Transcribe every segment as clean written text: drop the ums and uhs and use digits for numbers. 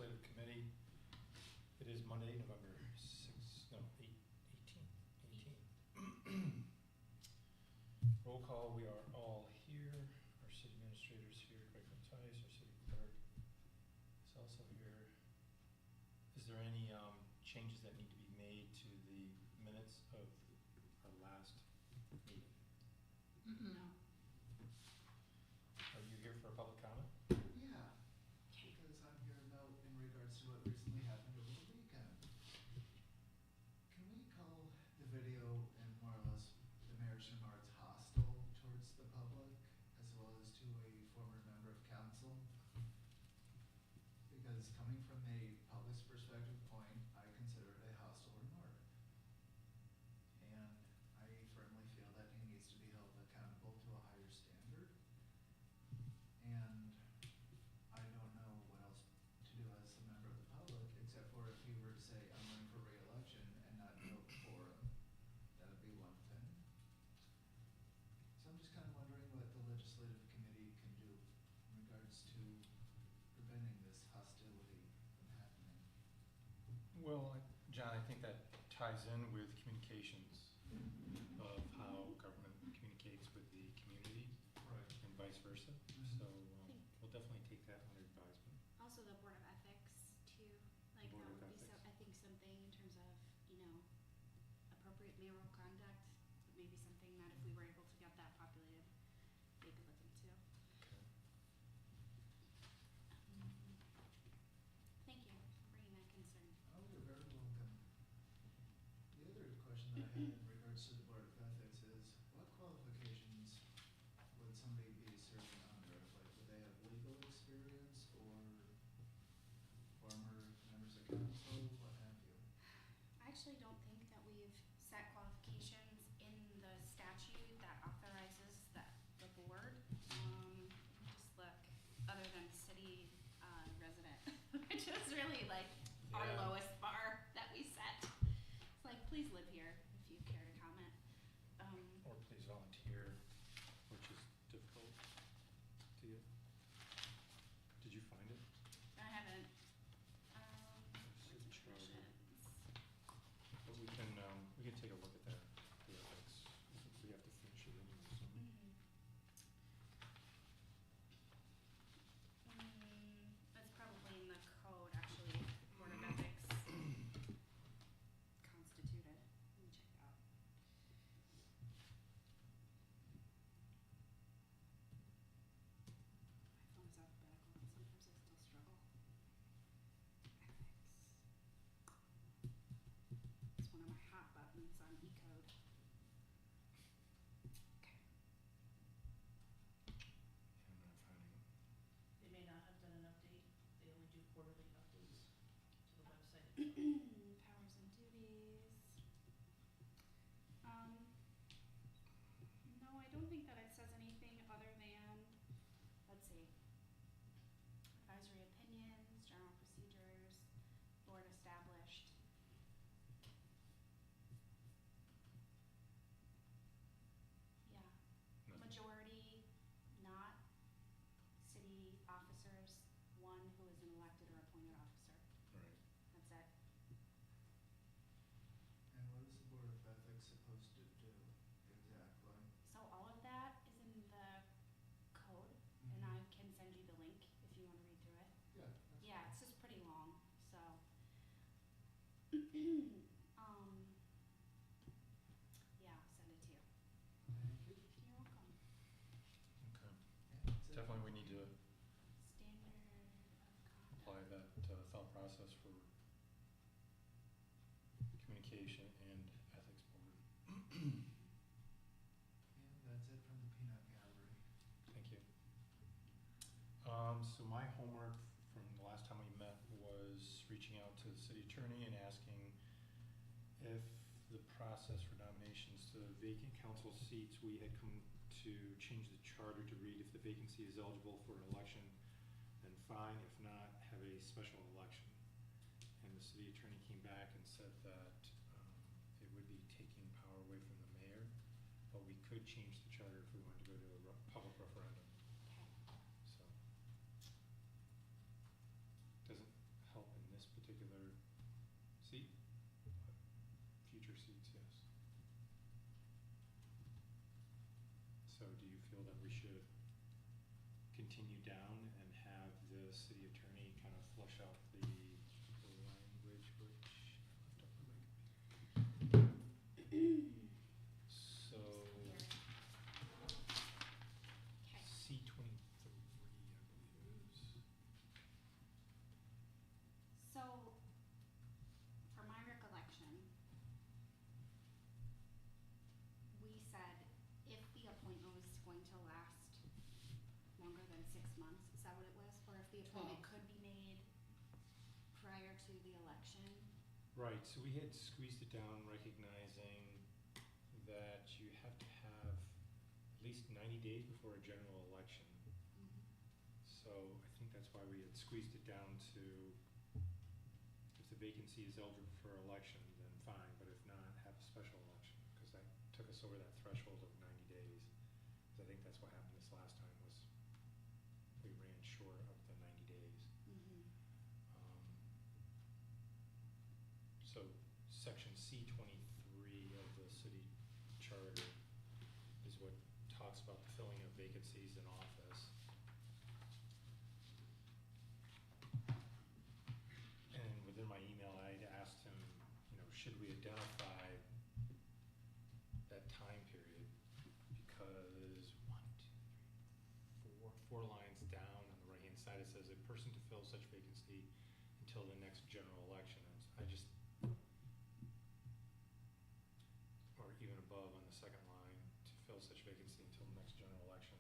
Legislative Committee. It is Monday, November 6th, no, 18th. Roll call, we are all here. Our city administrator is here, Greg Mattias, our city clerk is also here. Is there any changes that need to be made to the minutes of our last meeting? No. Are you here for a public comment? Yeah, because I'm here to note in regards to what recently happened over the weekend. Can we call the video and more or less the mayor's remarks hostile towards the public as well as to a former member of council? Because coming from a public's perspective point, I consider it a hostile remark. And I firmly feel that he needs to be held accountable to a higher standard. And I don't know what else to do as a member of the public, except for if he were to say, I'm running for re-election and not vote for him. That would be one thing. So I'm just kind of wondering what the legislative committee can do in regards to preventing this hostility from happening. Well, John, I think that ties in with communications of how government communicates with the community. Right. And vice versa. Mhm. So we'll definitely take that under advisement. Also the Board of Ethics too, like Board that of would be so, Ethics. I think something in terms of, appropriate mayoral conduct, maybe something that if we were able to get that populated, they could look into. Okay. Thank you for bringing that concern. Oh, you're very welcome. The other question that I had in regards to the Board of Ethics is, what qualifications would somebody be serving under? Like, would they have legal experience or former members of council, what have you? I actually don't think that we've set qualifications in the statute that authorizes the board. Just look, other than city resident, which is really like our Yeah. lowest bar that we set. It's like, please live here if you care to comment. Or please volunteer, which is difficult to get. Did you find it? I haven't. City charter. Positions. But we can take a look at that, the ethics. We have to finish it anyway, so. That's probably in the code, actually, Board of Ethics constituted. Let me check it out. My phone is alphabetical, and sometimes I still struggle. Ethics. It's one of my hot buttons on eCode. Okay. Yeah, I'm not finding it. They may not have done an update, they only do quarterly updates to the website itself. Powers and duties. No, I don't think that it says anything other than, let's see, advisory opinions, general procedures, board established. Yeah, Nothing. majority, not city officers, one who is an elected or appointed officer. Right. That's it. And what is the Board of Ethics supposed to do exactly? So all of that is in the code, and Mhm. I can send you the link if you want to read through it. Yeah. that's Yeah, fine. it's just pretty long, so. Yeah, I'll send it to you. Thank you. You're welcome. Okay. Yeah, that's it. Definitely we need to Standard of apply conduct. that thought process for communication and ethics board. And that's it from the peanut gallery. Thank you. So my homework from the last time we met was reaching out to the city attorney and asking if the process for nominations to vacant council seats, we had come to change the charter to read if the vacancy is eligible for an election, then fine, if not, have a special election. And the city attorney came back and said that it would be taking power away from the mayor, but we could change the charter if we wanted to go to a public referendum. Okay. So, doesn't help seat? Future seats, yes. So do you feel that we should continue down and have the city attorney kind of flush out the language which I left up for my computer? So Okay. C 23, I believe it is. So, for my recollection, we said if the appointment was going to last longer than 6 months, is that what it was? Or if the appointment could be made prior to the election? Right, so we had squeezed it down, recognizing that you have to have at least 90 days before a general election. So I think that's why we had squeezed it down to, if the vacancy is eligible for election, then fine, but if not, have a special election, because that took us over that threshold of 90 days. Because I think that's what happened this last time, was we ran short of the 90 days. So section C 23 of the city charter is what talks about the filling of vacancies in office. And within my email, I'd asked him, should we identify that time period? Because four lines down on the right-hand side, it says a person to fill such vacancy until the next general election. And I just, or even above on the second line, to fill such vacancy until the next general election.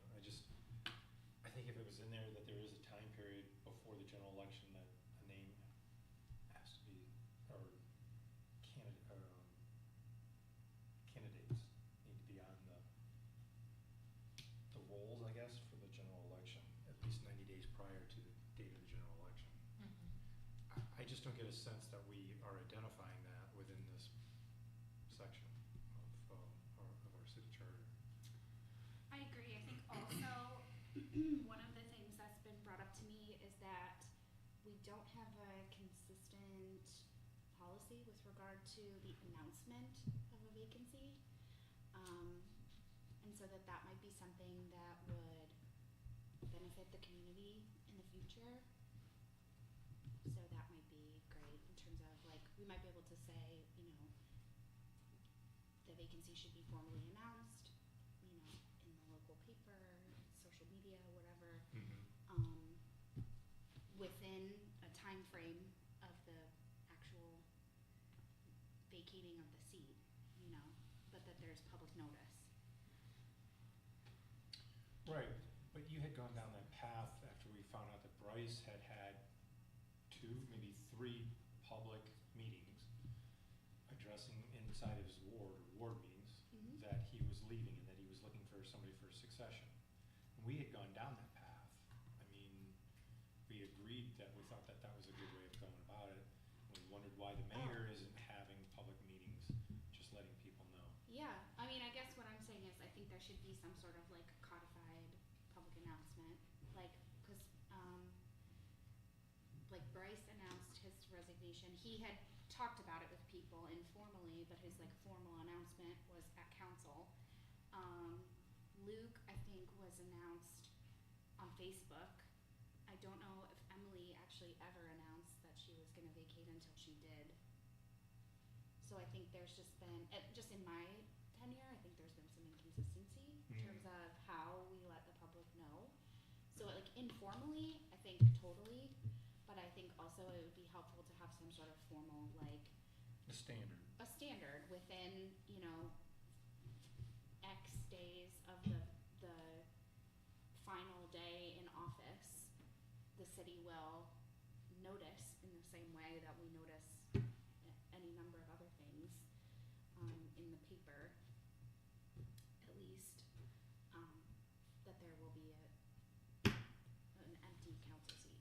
I think if it was in there that there is a time period before the general election that a name has to be, or candidates need to be on the rolls, I guess, for the general election, at least 90 days prior to the date of the general election. I just don't get a sense that we are identifying that within this section of our city charter. I agree. I think also one of the things that's been brought up to me is that we don't have a consistent policy with regard to the announcement of a vacancy. And so that might be something that would benefit the community in the future. So that might be great in terms of we might be able to say, the vacancy should be formally announced, in the local paper, social media, whatever, within a time frame of the actual vacating of the seat, but that there's public notice. Right, but you had gone down that path after we found out that Bryce had had 2, maybe 3 public meetings addressing inside of his ward meetings, that he was leaving and that he was looking for somebody for succession. And we had gone down that path. I mean, we agreed that we thought that that was a good way of going about it. We wondered why the mayor isn't having public meetings, just letting people know. Yeah, I mean, I guess what I'm saying is I think there should be some sort of codified public announcement, because Bryce announced his resignation. He had talked about it with people informally, but his formal announcement was at council. Luke, I think, was announced on Facebook. I don't know if Emily actually ever announced that she was going to vacate until she did. So I think there's just been, just in my tenure, I think there's been some inconsistency in terms of how we let the public know. So informally, I think totally, but I think also it would be helpful to have some sort of formal A standard. a standard within, X days of the final day in office. The city will notice in the same way that we notice any number of other things in the paper, at least, that there will be an empty council seat.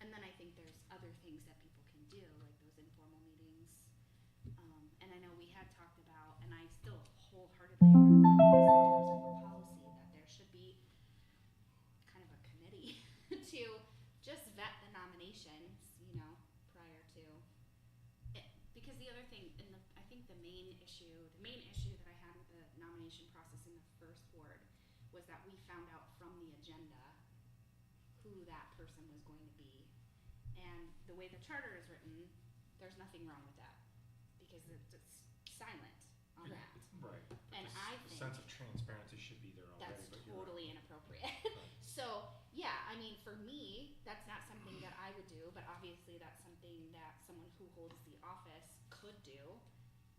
And then I think there's other things that people can do, like those informal meetings. And I know we had talked about, and I still wholeheartedly agree with this in terms of a policy, that there should be kind of a committee to just vet the nominations, prior to because the other thing, I think the main issue that I had with the nomination process in the first ward was that we found out from the agenda who that person was going to be. And the way the charter is written, there's nothing wrong with that, because it's silent on that. Right. But And the I the think sense of transparency should be there already, that's but you're right. totally inappropriate. Right. So, yeah, I mean, for me, that's not something that I would do, but obviously that's something that someone who holds the office could do.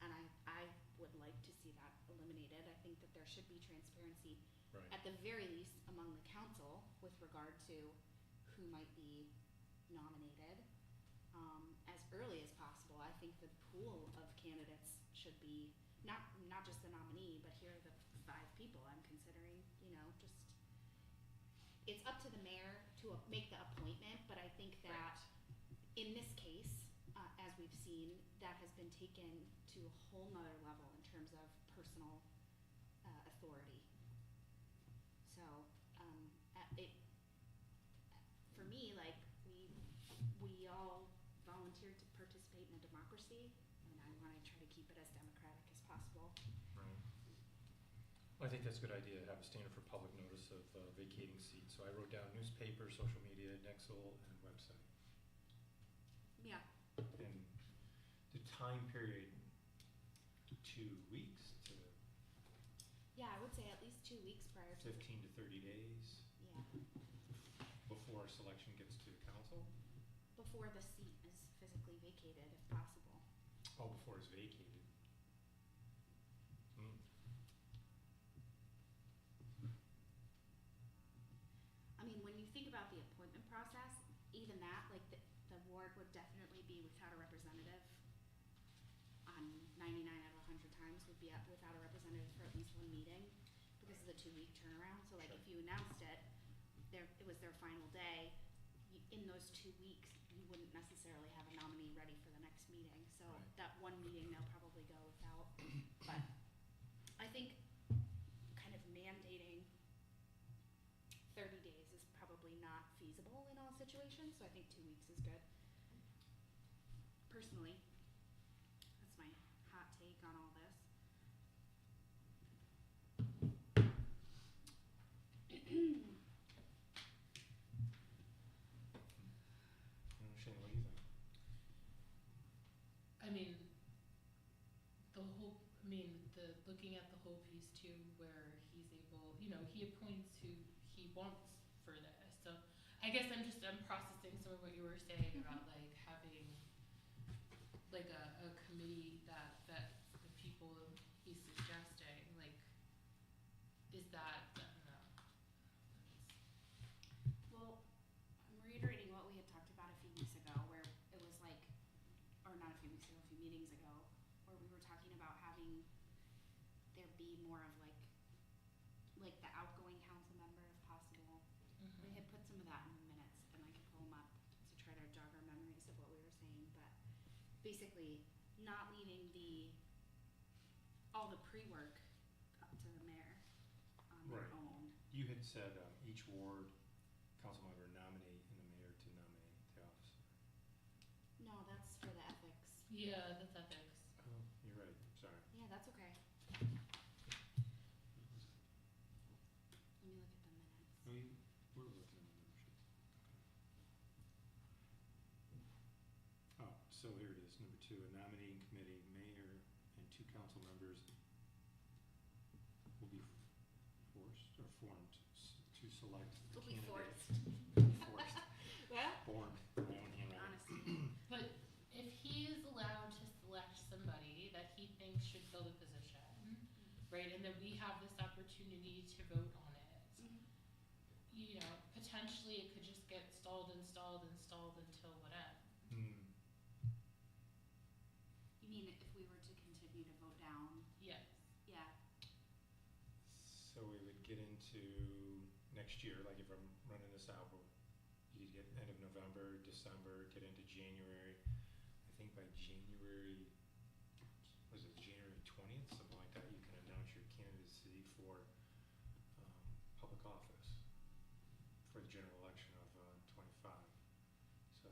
And I would like to see that eliminated. I think that there should be transparency, Right. at the very least, among the council with regard to who might be nominated, as early as possible. I think the pool of candidates should be not just the nominee, but here are the 5 people I'm considering, just, it's up to the mayor to make the appointment, but I think that in this case, as we've seen, that has been taken to a whole nother level in terms of personal authority. So, for me, like, we all volunteered to participate in a democracy, and I want to try to keep it as democratic as possible. Right. Well, I think that's a good idea to have a standard for public notice of vacating seats. So I wrote down newspaper, social media, Nexel, and website. Yeah. And the time period, 2 weeks to Yeah, I would say at least 2 weeks prior to. 15 to 30 days Yeah, before selection gets to council. before the seat is physically vacated, if possible. Oh, before it's vacated. Hmm. I mean, when you think about the appointment process, even that, like, the ward would definitely be without a representative. On 99 out of 100 times would be without a representative for at least 1 meeting, because of the 2-week turnaround. So, like, Sure. if you announced it, it was their final day, in those 2 weeks, you wouldn't necessarily have a nominee ready for the next meeting. So Right. that 1 meeting, they'll probably go without. But I think kind of mandating 30 days is probably not feasible in all situations, so I think 2 weeks is good. Personally, that's my hot take on all this. Shane, what do you think? I mean, looking at the whole piece too, where he's able, he appoints who he wants for this. So I guess I'm processing some of what you were saying about like having like a committee that vets the people he's suggesting. Like, is that, I don't know. Well, I'm reiterating what we had talked about a few weeks ago, where it was like, or not a few weeks ago, a few meetings ago, where we were talking about having there be more of like the outgoing council member if possible. We had put some of that in the minutes, and I could pull them up to try to jog our memories of what we were saying, but basically not leaving all the pre-work up to the mayor on their Right. own. You had said each ward council member nominate and the mayor to nominate the officer. No, that's for the ethics. Yeah, that's ethics. Oh, you're right, sorry. Yeah, that's okay. Let me look at the minutes. We're looking at the membership. Okay. Oh, so here it is, number 2, a nominating committee, mayor and 2 council members will be forced or formed to select the Will be candidates. forced. Forced. Well, Formed, my own handwriting. honestly, But if he is allowed to select somebody that he thinks should fill the position, right, and then we have this opportunity to vote on it, potentially it could just get stalled until what ends. Hmm. you mean if we were to continue to vote down? Yes. Yeah. So we would get into next year, like if I'm running this out, you'd get end of November, December, get into January. I think by January, was it January 20th, something like that, you can announce your candidacy for public office for the general election of 25. So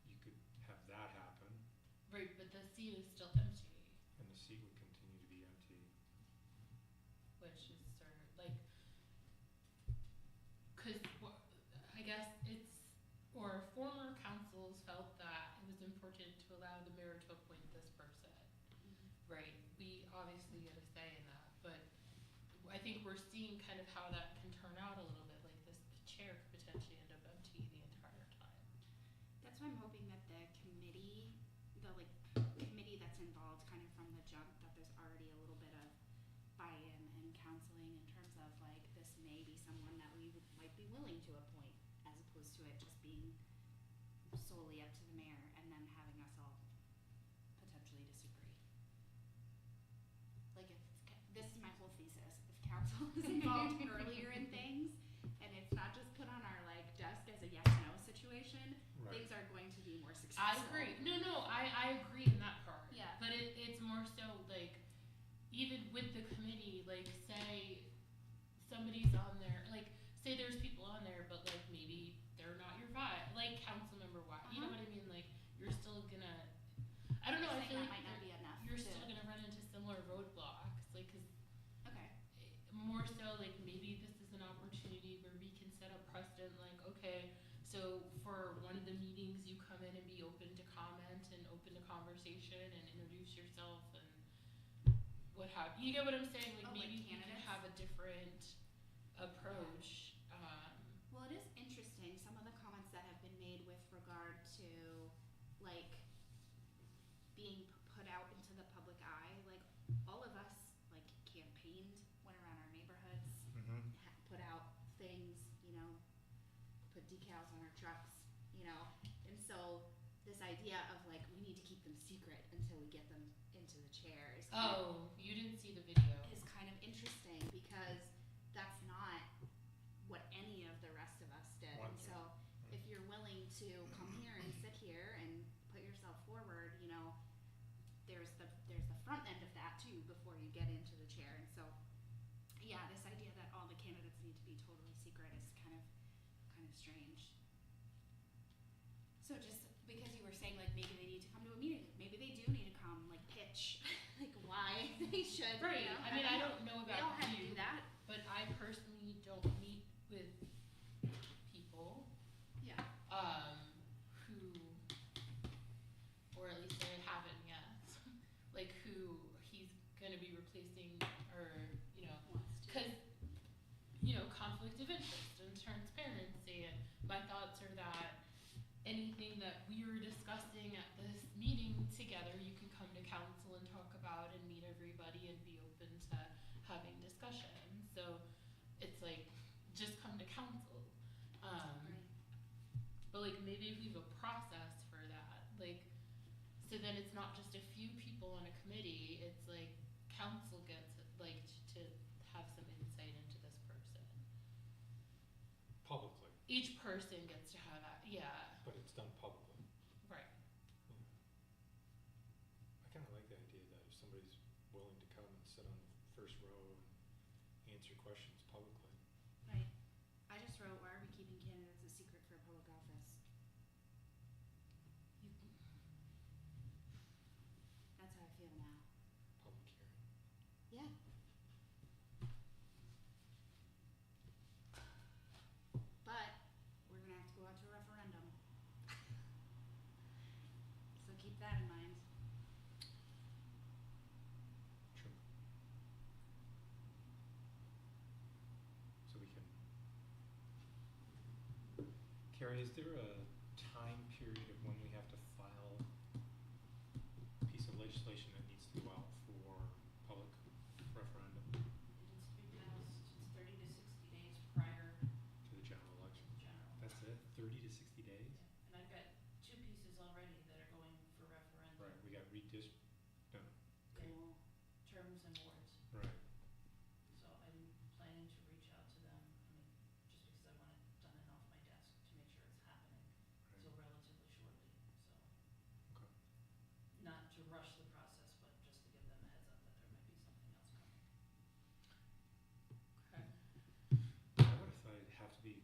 you could have that happen. Right, but the seat is still empty, And the seat would continue to be empty. which is sort of like, cause I guess it's, or former councils felt that it was important to allow the mayor to appoint this person. Right, we obviously get a say in that, but I think we're seeing kind of how that can turn out a little bit, like this chair could potentially end up empty the entire time. That's why I'm hoping that the committee, committee that's involved kind of from the jump, that there's already a little bit of buy-in and counseling in terms of like, this may be someone that might be willing to appoint, as opposed to it just being solely up to the mayor and then having us all potentially disagree. Like this is my whole thesis, if council is involved earlier in things, and it's not just put on our like desk as a yes/no situation, Right. things are going to be more successful. I agree. No, I agree in that part. Yeah. But it's more so like, even with the committee, like say somebody's on there, like say there's people on there, but like maybe they're not your vibe, like Councilmember Y. You know what I mean? Like you're still gonna, I don't know. I feel that like might not be enough. you're still gonna run into similar roadblocks, like 'cause Okay. more so like maybe this is an opportunity where we can set a precedent, like okay, so for one of the meetings you come in and be open to comment and open to conversation and introduce yourself and what have you. Get what I'm saying? Like Oh, like maybe we can candidates? have a different approach. Well, it is interesting, some of the comments that have been made with regard to, like, being put out into the public eye. Like, all of us, like, campaigned, went around our neighborhoods, Mm-hmm. put out things, you know, put decals on our trucks, you know. And so, this idea of, like, we need to keep them secret until we get them into the chair is kind of Oh, you didn't see the video. is kind of interesting because that's not what any of the rest of us did. And so if you're willing to come here and sit here and put yourself forward, you know, there's the front end of that too before you get into the chair. And so yeah, this idea that all the candidates need to be totally secret is kind of strange. So just because you were saying like maybe they need to come to a meeting, maybe they do need to come, like pitch like why they should. Right. You know? I mean, I don't know We all about have to do you, that. but I personally don't meet with people Yeah. who, or at least I haven't yet, like who he's gonna be replacing, or you know, Wants to. because you know, conflict of interest and transparency. And my thoughts are that anything that we were discussing at this meeting together, you can come to council and talk about and meet everybody and be open to having discussion. So it's like, just come to council. Right. But like maybe if we have a process for that, like, so then it's not just a few people on a committee, it's like council gets like to have some insight into this person. Publicly, Each person gets to have that, yeah, but it's done publicly. right. I kind of like the idea that if somebody's willing to come and sit on the first row and answer questions publicly. Right. I just wrote, why are we keeping candidates a secret for a public office? You can, That's how I feel now. Public hearing. Yeah. But we're gonna have to go out to a referendum. So keep that in mind. True. So we can. Carrie, is there a time period of when we have to file a piece of legislation that needs to go out for public referendum It needs to be passed 30 to 60 days prior to the general election? to general. That's it, 30 to 60 days? And I've got two pieces already that are going for referendum. Right, we got no, okay. Cool. Terms and wards. Right, So I'm planning to reach out to them, I mean, just because I want it done and off my desk to make sure it's happening. So right, relatively shortly, so. okay. Not to rush the process, but just to give them a heads up that there might be something else coming. okay. I would've thought it'd have to be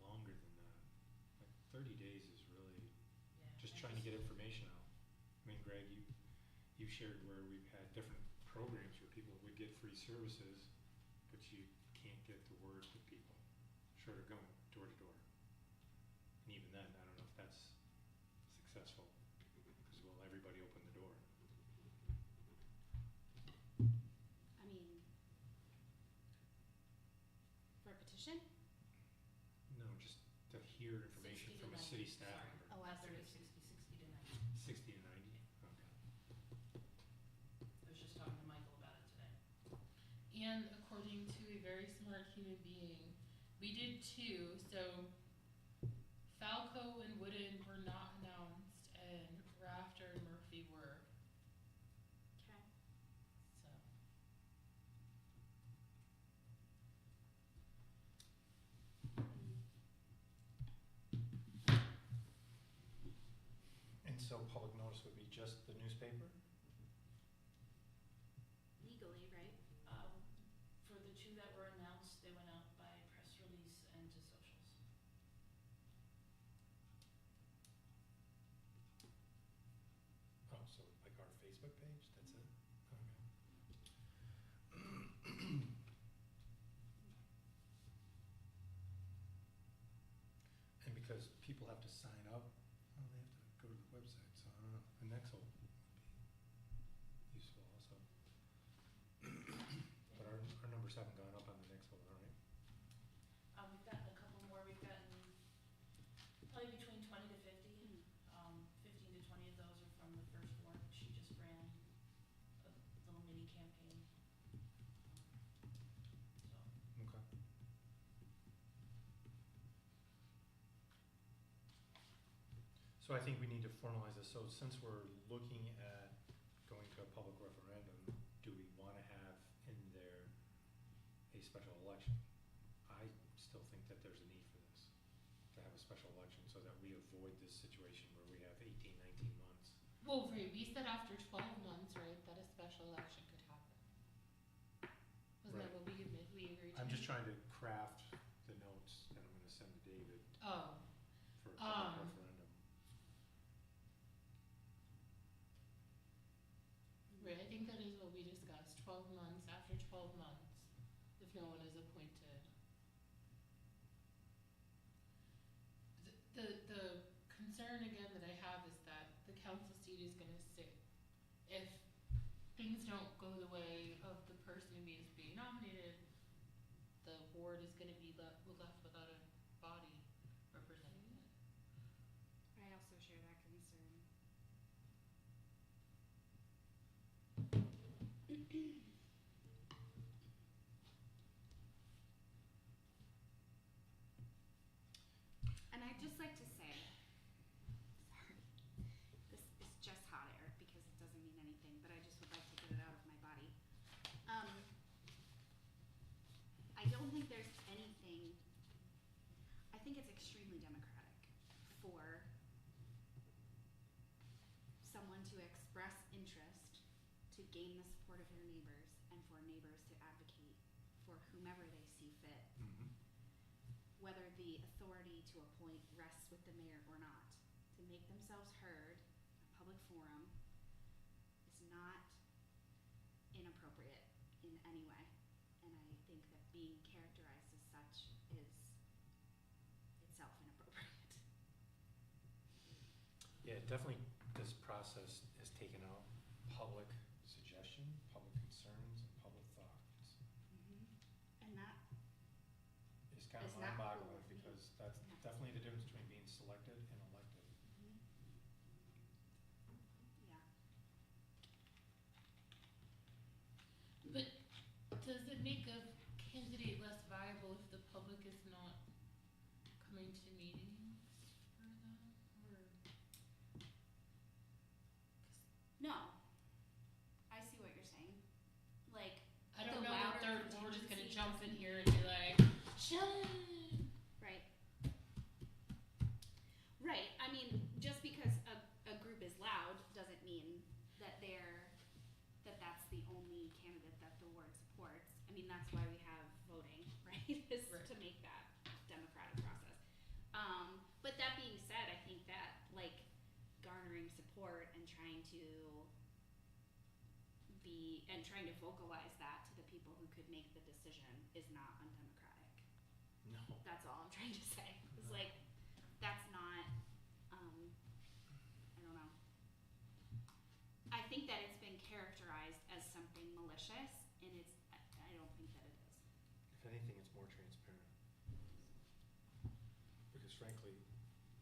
longer than that. Like 30 days is really Yeah. just I trying to get information out. I mean, Greg, you shared where we've had different programs where people would get free services, but you can't get the word to people, short of going door to door. And even then, I don't know if that's successful, because will everybody open the door? I mean, for a petition? No, just to hear information 60 to from a 90, city staff sorry. member. Oh, I Not see. 30, 60 to 90. 60 to 90, okay. I was just talking to Michael about it today. And according to a very smart human being, we did two. So Falco and Wooden were not announced, and Rafter and Murphy were. Okay. So And so public notice would be just the newspaper? Legally, right? For the two that were announced, they went out by press release and to socials. Oh, so like our Facebook page, that's it? Okay. And because people have to sign up, well, they have to go to the website, so I don't know, a Nexel would be useful also. But our numbers haven't gone up on the Nexel, all right? We've gotten a couple more. We've gotten probably between 20 to 50. 15 to 20 of those are from the first warrant. She just ran a little mini campaign. So. Okay. So I think we need to formalize this, so since we're looking at going to a public referendum, do we wanna have in there a special election? I still think that there's a need for this, to have a special election, so that we avoid this situation where we have 18, 19 months. well, right. We said after 12 months, right, that a special election could happen. Wasn't Right. that what we agreed to? I'm just trying to craft the notes that I'm gonna send to David Oh, for a public referendum. right. I think that is what we discussed. 12 months. After 12 months, if no one is appointed. The concern again that I have is that the council seat is going to sit. If things don't go the way of the person who is being nominated, the board is going to be left without a body representing it. I also share that concern. And I'd just like to say, sorry, this is just hot air because it doesn't mean anything, but I just would like to get it out of my body. I don't think there's anything, I think it's extremely democratic for someone to express interest, to gain the support of their neighbors, and for neighbors to advocate for whomever they see fit, Mhm. whether the authority to appoint rests with the mayor or not. To make themselves heard in a public forum is not inappropriate in any way. And I think that being characterized as such is itself inappropriate. Yeah, definitely this process has taken out public suggestion, public concerns, and public thoughts. And that, It's kind of Is not mind-boggling, cool with me. because that's Yeah. definitely the difference between being selected and elected. yeah. But does it make a candidate less viable if the public is not coming to meetings for them? Or No. I see what you're saying. Like, I don't The know that louder we're just gonna contingency jump in doesn't- here and be like, shut it. right. Right. I mean, just because a group is loud doesn't mean that that's the only candidate that the ward supports. I mean, that's why we have voting, right? Is Right. to make that democratic process. But that being said, I think that like garnering support report and trying to vocalize that to the people who could make the decision is not undemocratic. No. That's all I'm trying to say. It's like, that's not, I don't know. I think that it's been characterized as something malicious, and I don't think that it is. If anything, it's more transparent. Because frankly,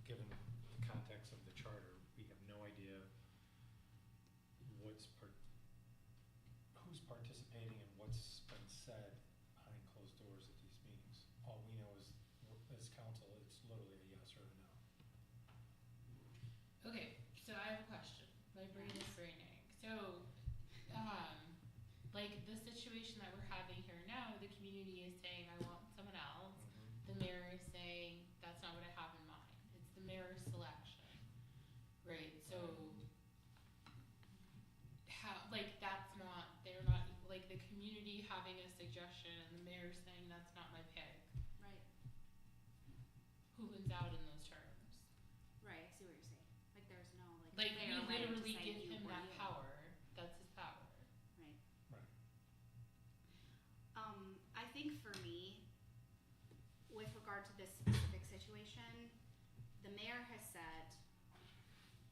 given the context of the charter, we have no idea who's participating and what's been said behind closed doors at these meetings. All we know is, as council, it's literally a yes or a no. Okay, so I have a question. My brain is braining. So, like the situation that we're having here now, the community is saying, I want someone else. The mayor is saying, that's not what I have in mind. It's the mayor's selection, right? So, that's not, they're not, like the community having a suggestion and the mayor saying, that's not my pick. Right. Who wins out in those terms? Right, I see what you're saying. Like, there's no, Like, we fair way to literally say give you him or that you. power. That's his power. Right. Right. I think for me, with regard to this specific situation, the mayor has said,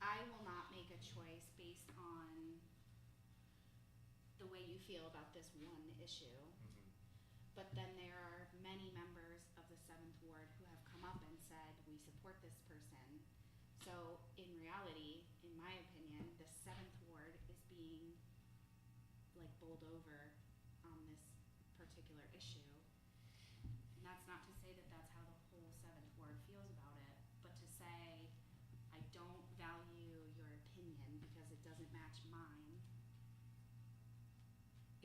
I will not make a choice based on the way you feel about this one issue. But then there are many members of the 7th Ward who have come up and said, we support this person. So in reality, in my opinion, the 7th Ward is being like bowled over on this particular issue. And that's not to say that that's how the whole 7th Ward feels about it, but to say, I don't value your opinion because it doesn't match mine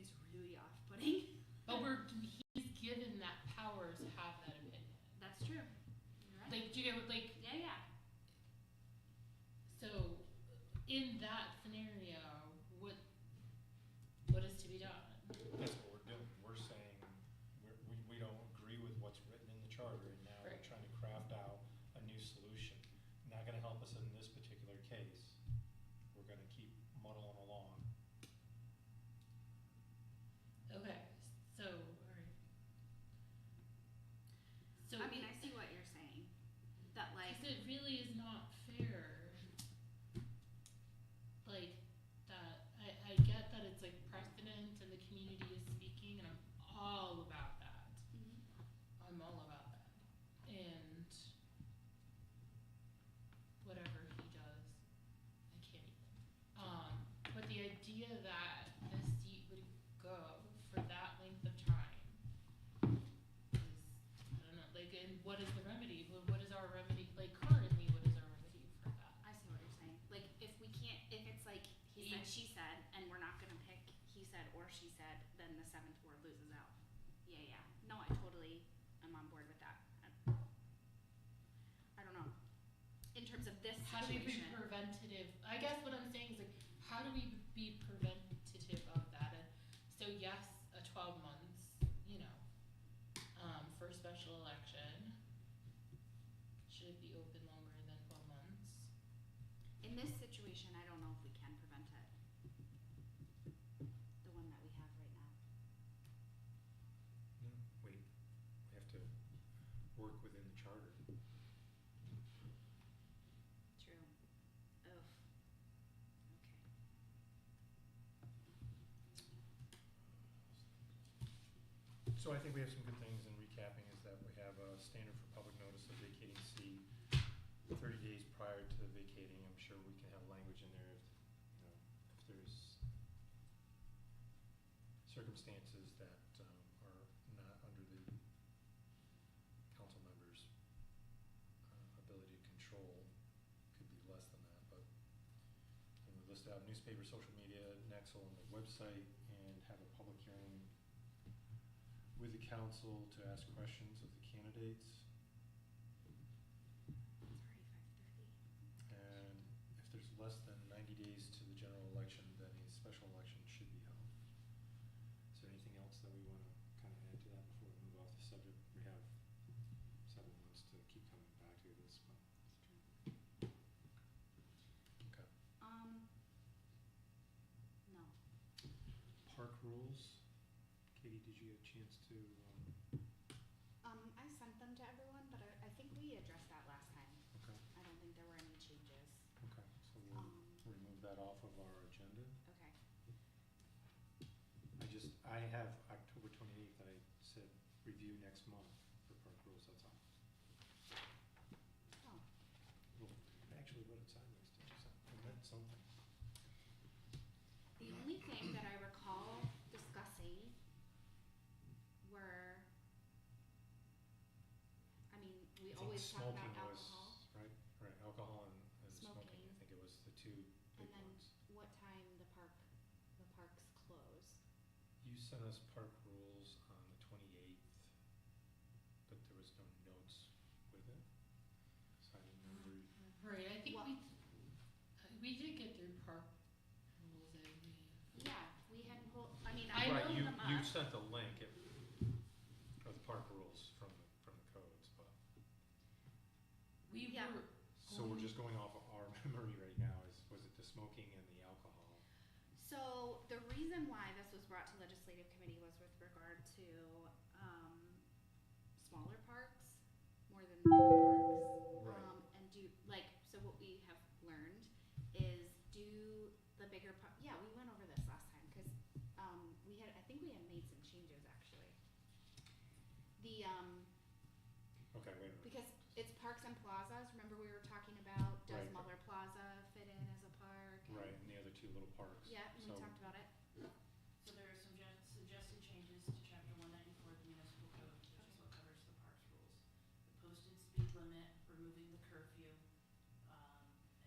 is really off-putting. But he's given that power to have that opinion. That's true. You're right. Like, do you get what, like, Yeah. so in that scenario, what is to be done? That's what we're doing. We're saying we don't agree with what's written in the charter, and now we're Right. trying to craft out a new solution. Not gonna help us in this particular case. We're gonna keep muddling along. Okay, so, alright. So, I mean, I see what you're saying. That like, 'cause it really is not fair. Like, that, I get that it's like precedent and the community is speaking, and I'm all about that. I'm all about that. And whatever he does, I can't even. But the idea that the seat would go for that length of time is, I don't know, like, and what is the remedy? What is our remedy, like currently, what is our remedy for that? I see what you're saying. Like, if it's like he said, she said, and we're not gonna pick he said or she said, then the 7th Ward loses out. Yeah. No, I totally am on board with that. I don't know. In terms of this How do we be situation, preventative? I guess what I'm saying is like, how do we be preventative of that? And so yes, a 12 months, for a special election. Should it be open longer than 12 months? in this situation, I don't know if we can prevent it. The one that we have right now. No, we have to work within the charter. True. Ugh. Okay. So I think we have some good things in recapping, is that we have a standard for public notice of vacating seat 30 days prior to vacating. I'm sure we can have language in there if there's circumstances that are not under the council members' ability to control. Could be less than that, but we list out newspaper, social media, Nexel, and the website, and have a public hearing with the council to ask questions of the candidates. It's already 5:30. And if there's less than 90 days to the general election, then a special election should be held. Is there anything else that we want to kind of add to that before we move off the subject? We have several months to keep coming back to this one. Okay. rules. Katie, did you get a chance to, I sent them to everyone, but I think we addressed that last time. okay, I don't think there were any changes. okay, so we'll remove that off of our agenda. Okay. I have October 28th, I said review next month for park rules, that's all. Oh, Well, I actually wrote it sideways, did you say? I meant something. the only thing that I recall discussing were, I mean, we I think always talk about smoking was, alcohol. right, alcohol and smoking, Smoking. I think it was the two big And then ones. what time the parks close. You sent us park rules on the 28th, but there was no notes with it, so I didn't remember. Right, I think Well- we did get through park rules, I believe. Yeah, we had, I mean, I I Right, know you, wrote them you up. sent the link of the park rules from the codes, but, We Yeah. were. so we're just going off of our memory right now, was it the smoking and the alcohol? So the reason why this was brought to legislative committee was with regard to, smaller parks, more than bigger parks. Right. And so what we have learned is do the bigger yeah, we went over this last time, cause, I think we had made some changes actually. The, Okay, wait a minute. because it's parks and plazas, remember we were talking about, does Right. Muller Plaza fit in as a park? And- Right, and the other two little parks. Yeah, and we So- talked about it. So there are some suggested changes to chapter 194 of the municipal code, which is what covers the parks rules. The posted speed limit, removing the curfew,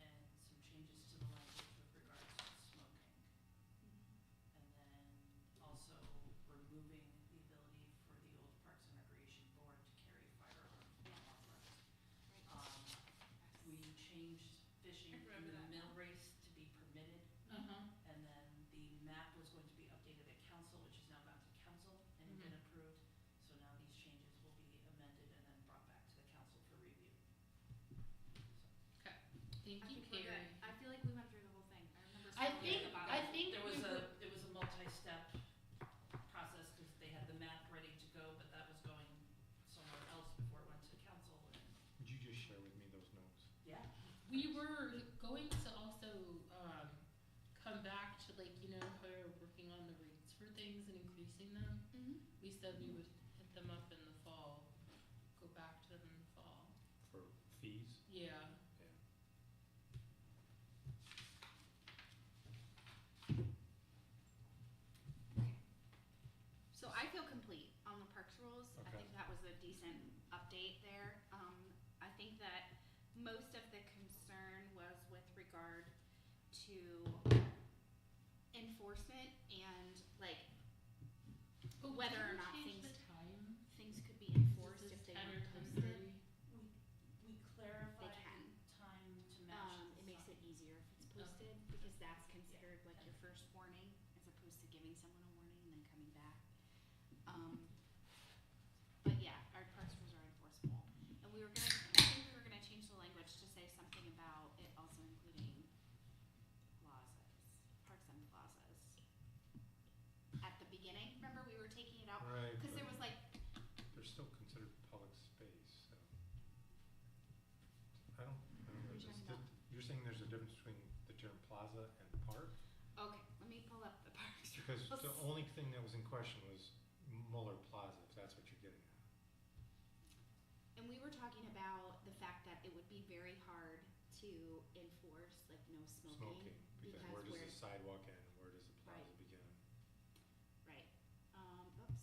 and some changes to the language with regards to smoking. And then also removing the ability for the Old Parks and Recreation Board to carry firearms unauthorized. We changed fishing I in remember the that mill now. race to be permitted. And then the map was going to be updated at council, which has now gone to council and Mhm. been approved. So now these changes will be amended and then brought back to the council for review. Okay, thank I you, think we're good. Carrie. I feel like we went through the whole thing. I remember I something think- about I it. think There we was were- it was a multi-step process because they had the map ready to go, but that was going somewhere else before it went to council and, Would you just share with me those notes? yeah. We were going to also, come back to how you're working on the rates for things and increasing them. Mhm. We said we would hit them up in the fall, go back to them in the fall. For fees? Yeah. Yeah. So I feel complete on the parks rules. I Okay. think that was a decent update there. I think that most of the concern was with regard to enforcement and But Whether can or we not change things- the time? things could be enforced Is if this they 10 or weren't posted. 10:30? We clarified can. time to match the It makes it sign. easier if it's Okay. posted because that's considered like your Yeah. first warning as opposed to giving someone a warning and then coming back. But yeah, our parks rules are enforceable. And I think we were gonna change the language to say something about it also including plazas, parks and plazas. At the beginning, remember we were taking it out, Right, cause there but was like, they're still considered public space, so. I don't know, What are you is talking this about? you're saying there's a difference between the term plaza and park? okay, let me pull up the parks Because rules. the only thing that was in question was Muller Plaza, if that's what you're getting at. And we were talking about the fact that it would be very hard to enforce, like no smoking. Because where does the sidewalk end, where does the plaza Right. begin? Right, oops.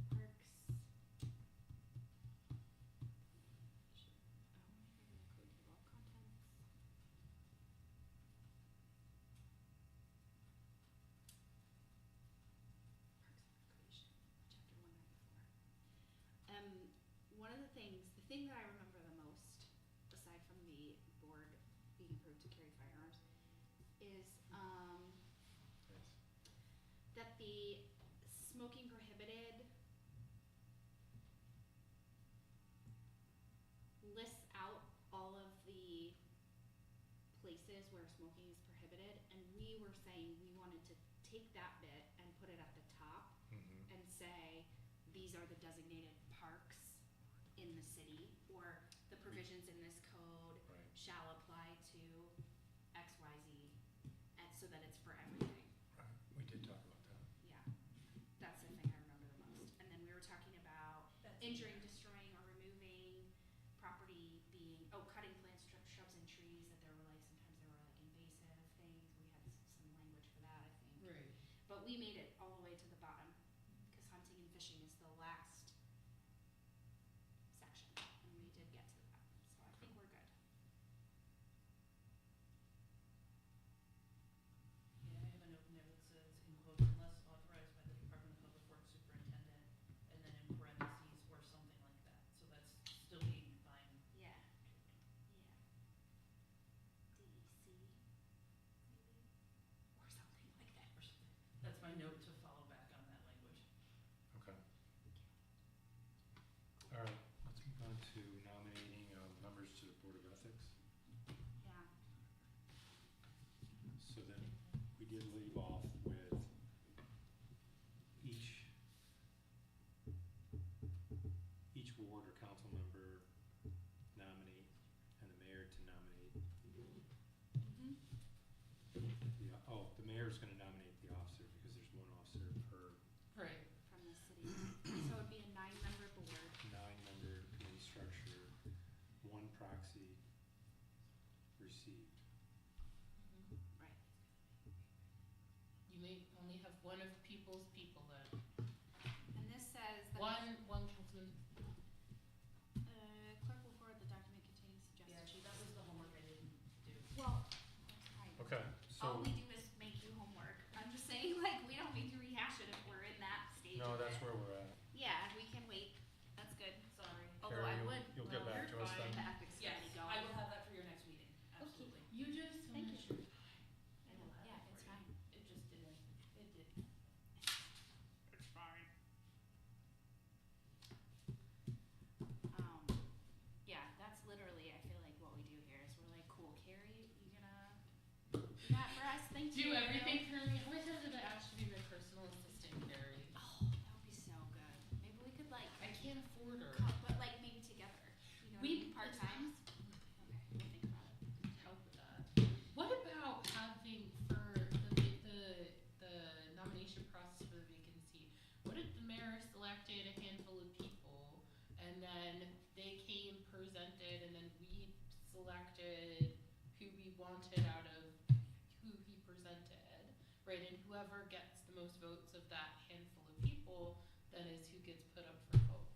Parks. Code table of contents. Parks and Recreation, chapter 194. One of the thing that I remember the most, aside from the board being approved to carry firearms, is, Yes. that the smoking prohibited lists out all of the places where smoking is prohibited, and we were saying we wanted to take that bit and put it at the top Mhm. and say, these are the designated parks in the city, or the provisions in this code Right. shall apply to X, Y, Z, and so that it's for everything. Right. We did talk about that. Yeah, that's the thing I remember the most. And then we were talking about That's injuring, destroying, or removing property being, cutting plants, shrubs, and trees, that there were like, sometimes there were like invasive things. We had some language for that, I think. Right. But we made it all the way to the bottom, because hunting and fishing is the last section, and we did get to that, so I think we're good. Yeah, I have a note in there that says, in quotes, unless authorized by the Department of Public Works Superintendent, and then in parentheses, or something like that, so that's still being defined. Yeah. DEC, maybe, or something like that. Or something. That's my note to follow back on that language. Okay. All right, let's move on to nominating members to the Board of Ethics. Yeah. So then we did leave off with each ward or council member nominate, and the mayor to nominate. Mm-hmm. The mayor's gonna nominate the officer because there's one officer per Right. From the city, so it'd be a 9-member board. 9-member committee structure, 1 proxy received. Right. You may only have one of people's people then. And this says that. One councilman. Clerk will forward the document containing Yeah, suggested actually, that was the homework I didn't do. Well, that's fine. Okay, All so, we do is make you homework. I'm just saying, like, we don't need to rehash it if we're in that stage no, of that's it. where we're at. Yeah, we can wait. That's good. Sorry. Although Carrie, I would you'll get love back to us get then. the ethics Yes, committee going. I will have that for your next meeting, absolutely. You just so Thank much. you. I will have Yeah, that it's for you. fine. It just didn't, it did. It's fine. Yeah, that's literally, I feel like what we do here is we're like, cool, Carrie, you gonna do that for us? Thank you. Do everything for me. How many times did I ask to be my personal assistant, Carrie? Oh, that would be so good. Maybe we could like, I can't afford her. but like maybe together. You know, what I mean? Part-time. Okay, we'll think about it. Help with that. What about having for the nomination process for the vacancy? What if the mayor selected a handful of people and then they came presented and then we selected who we wanted out of who he presented, right? And whoever gets the most votes of that handful of people then is who gets put up for vote.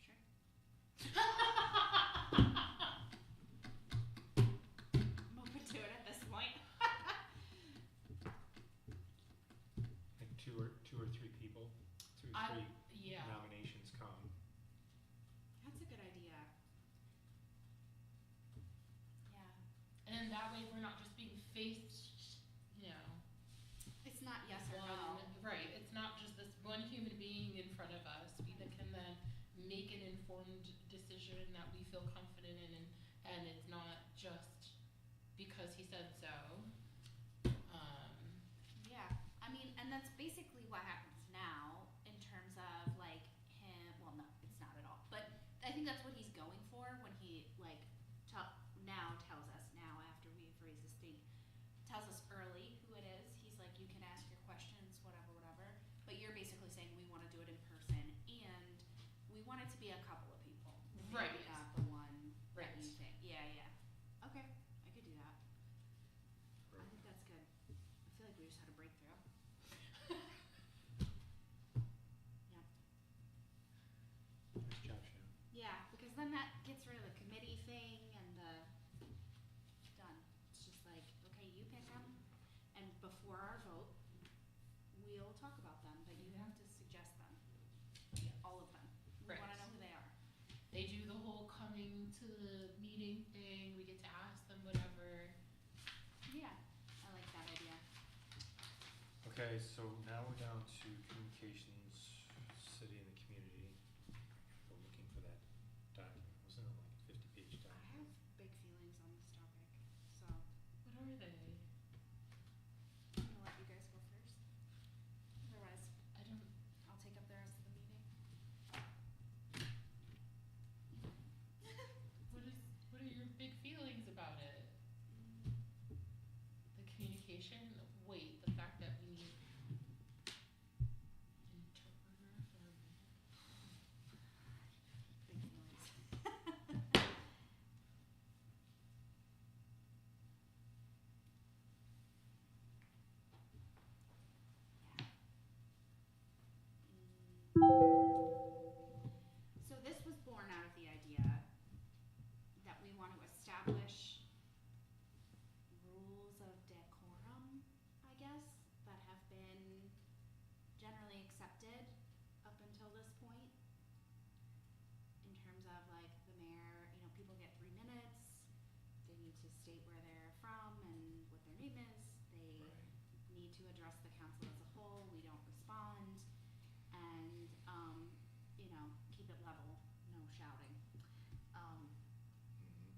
Sure. I'm open to it at this point. Like two or three people, two or I- three Yeah. nominations come. That's a good idea. Yeah. And then that way we're not just being faced, you know, It's not yes or one, no. right, it's not just this one human being in front of us. We then can then make an informed decision that we feel confident in and it's not just because he said so. Yeah, I mean, and that's basically what happens now in terms of like him. Well, no, it's not at all. But I think that's what he's going for when he like now tells us now after we've raised this thing, tells us early who it is. He's like, you can ask your questions, whatever, whatever. But you're basically saying we want to do it in person, and we want it to be a couple of people. Maybe Right. not the one that Right. you think. Yeah, yeah. Okay, I could do that. I think that's good. I feel like we just had a breakthrough. Nice job, Shannon. Yeah, because then that gets rid of the committee thing and the, done. It's just like, okay, you pick them, and before our vote, we'll talk about them, but you have to suggest them. All of them. We Right. wanna know who they are. They do the whole coming to the meeting thing, we get to ask them whatever. Yeah, I like that idea. Okay, so now we're down to communications, city and the community. Go looking for that document. Wasn't it like a 50-page I document? have big feelings on this topic, so. What are they? communication, wait, the fact that we need interpreter or Big feelings. So this was born out of the idea that we want to establish rules of decorum, I guess, that have been generally accepted up until this point. In terms of like the mayor, you know, people get 3 minutes, they need to state where they're from and what their name is, they need to address the council as a whole, we don't respond, and, you know, keep it level, no shouting.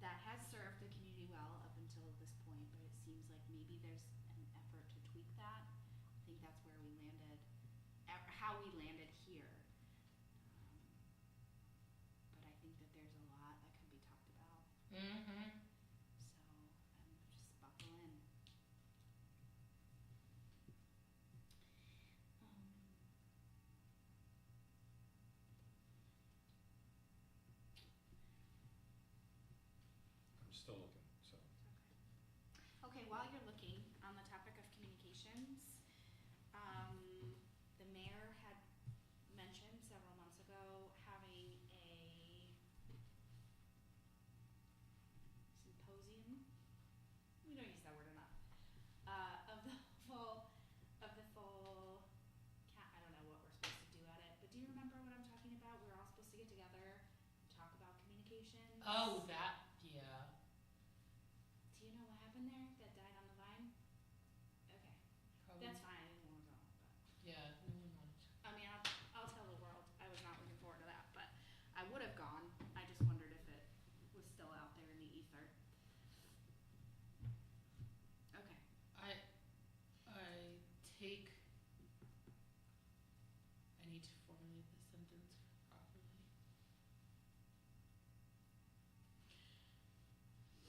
That has served the community well up until this point, but it seems like maybe there's an effort to tweak that. I think that's where we landed, how we landed here. But I think that there's a lot that can be talked about, mm-hmm. so just buckle in. I'm still looking, so. Okay, while you're looking, on the topic of communications, the mayor had mentioned several months ago having a symposium, we don't use that word enough, of the full, I don't know what we're supposed to do at it, but do you remember what I'm talking about? We're all supposed to get together and talk about communications. Oh, that, yeah. Do you know what happened there that died on the vine? Okay, Probably. that's fine, I didn't wanna go, but, Yeah, no one wanted to. I mean, I'll tell the world, I was not looking forward to that, but I would have gone, I just wondered if it was still out there in the ether. Okay, I take. I need to formulate this sentence properly.